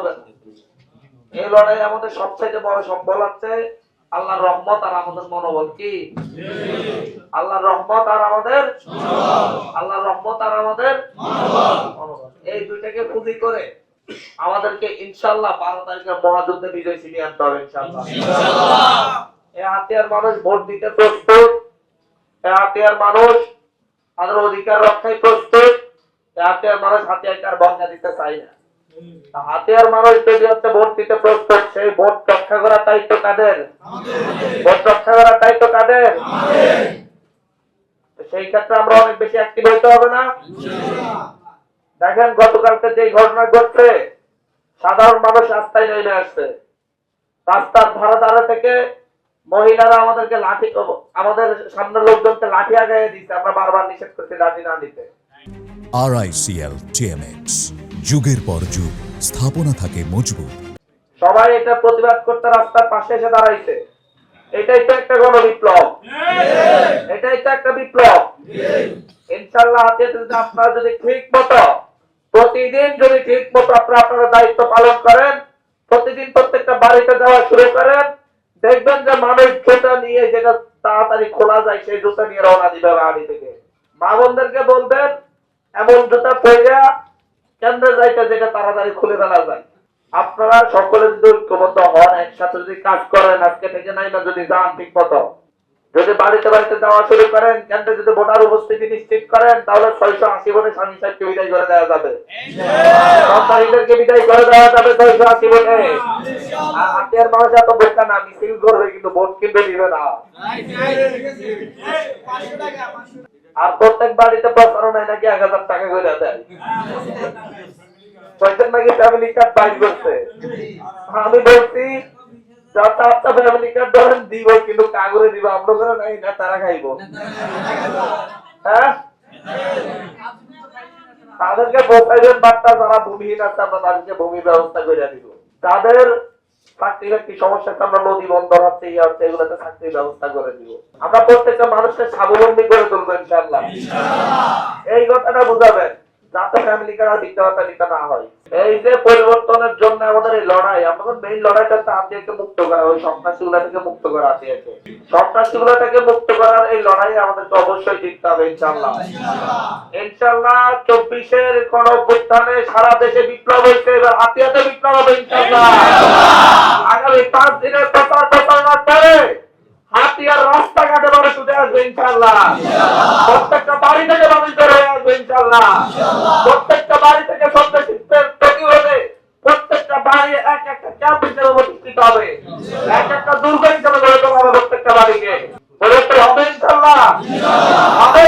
হবে না। এই লড়াই আমাদের সবচেয়ে বড় সম্বল হচ্ছে আল্লাহর রহমত আর আমাদের মনোবল। কি আল্লাহর রহমত আর আমাদের আল্লাহর রহমত আর আমাদের মনোবল, এই দুইটাকে পুঁজি করে আমাদেরকে ইনশাআল্লাহ 12 তারিখের মহাযুদ্ধে বিজয় ছিনিয়ে আনতে হবে ইনশাআল্লাহ। এই হাতিয়ার মানুষ ভোট দিতে প্রস্তুত, এই হাতিয়ার মানুষ তাদের অধিকার রক্ষায় প্রস্তুত, এই হাতিয়ার মানুষ হাতিয়ার বন্ধা দিতে চায় না। হাতিয়ার মানুষ যদি হচ্ছে ভোট দিতে প্রস্তুত, সেই ভোট রক্ষা করার দায়িত্ব কাদের? ভোট রক্ষা করার দায়িত্ব কাদের? সেই ক্ষেত্রে আমরা অনেক বেশি অ্যাক্টিভ হইতে হবে না? দেখেন গতকালকে যে ঘটনা ঘটছে, সাধারণ মানুষ রাস্তায় নেমে আসছে, রাস্তার ধারে ধারে থেকে মহিলারা আমাদেরকে লাঠি, আমাদের সামনের লোকজনকে লাঠি আগায় দিচ্ছে। আমরা বারবার নিষেধ করছি লাঠি না দিতে। RICL TMX, যুগের পর যুগ স্থাপনা থাকে মজবুত। সবাই এটা প্রতিবাদ করতে রাস্তার পাশে এসে দাঁড়াইছে। এটাই তো একটা গণবিপ্লব, এটাই তো একটা বিপ্লব। ইনশাআল্লাহ আপনারা যদি ঠিক মতো প্রতিদিন যদি ঠিক মতো আপনারা দায়িত্ব পালন করেন, প্রতিদিন প্রত্যেকটা বাড়িতে যাওয়া শুরু করেন, দেখবেন যে মানুষ জুতা নিয়ে যেটা তাড়াতাড়ি খোলা যায় সেই জুতা নিয়ে রওনা দিবে বাড়ি থেকে। মা বোনদেরকে বলবেন এমন জুতা পরে কেন্দ্রে যাইতে যেটা তাড়াতাড়ি খুলে ফেলা যায়। আপনারা সকলে যদি ঐক্যবদ্ধ হন, একসাথে যদি কাজ করেন, আজকে থেকে নাই না যদি যান ঠিক মতো, যদি বাড়িতে বাড়িতে যাওয়া শুরু করেন, কেন্দ্রে যদি ভোটার উপস্থিতি নিশ্চিত করেন, তাহলে 680 ভোটে স্বামী সাহেবকে বিদায় করে দেওয়া যাবে, সরকারিদেরকে বিদায় করে দেওয়া যাবে 680 ভোটে। আর হাতিয়ার মানুষ এত বোকা না, মিছিল করবে কিন্তু ভোট কিনতে দিবে না। আর প্রত্যেক বাড়িতে প্রচারণায় নাকি 1000 টাকা করে দেয়, নাকি ফ্যামিলি কার্ড বাইর করছে। আমি বলছি যত আপনার ফ্যামিলি কার্ড ধরেন দিব, কিন্তু কাগজে দিব, আমরা করে নাই না তারা খাইব। হ্যাঁ, তাদেরকে বোঝাইবেন বার্তা, যারা ভূমিহীন আছে আমরা তাদেরকে ভূমির ব্যবস্থা করে দিব। তাদের চাকরি বাকরি সমস্যা, আমরা নদী বন্দর হচ্ছে ইয়ে হচ্ছে, এগুলোতে চাকরির ব্যবস্থা করে দিব। আমরা প্রত্যেকটা মানুষকে স্বাবলম্বী করে তুলবো ইনশাআল্লাহ। এই কথাটা বুঝাবেন যাতে ফ্যামিলি কার্ড বিদ্যালয়টা নিতে না হয়। এই যে পরিবর্তনের জন্য আমাদের এই লড়াই, আমাদের মেইন লড়াইটা হচ্ছে হাতিয়াকে মুক্ত করা, ওই সন্ত্রাসীগুলা থেকে মুক্ত করা। হাতিয়াকে সন্ত্রাসীগুলা থেকে মুক্ত করার এই লড়াই আমাদেরকে অবশ্যই জিততে হবে ইনশাআল্লাহ। ইনশাআল্লাহ 24-এর গণঅভ্যুত্থানে সারা দেশে বিপ্লব হয়েছে, এবার হাতিয়াতে বিপ্লব হবে ইনশাআল্লাহ। আগামী 5 দিনের প্রচার প্রচারণার পরে হাতিয়ার রাস্তাঘাটে মানুষ উঠে আসবে ইনশাআল্লাহ। প্রত্যেকটা বাড়ি থেকে মানুষ বের হয়ে আসবে ইনশাআল্লাহ। প্রত্যেকটা বাড়ি থেকে সন্ত্রাসীদের প্রতিরোধে প্রত্যেকটা বাড়ি এক একটা ক্যাম্প হিসেবে প্রতিষ্ঠিত হবে, এক একটা দুর্গ হিসেবে গড়ে তোলা হবে প্রত্যেকটা বাড়িকে। গড়ে তোলা হবে ইনশাআল্লাহ, হবে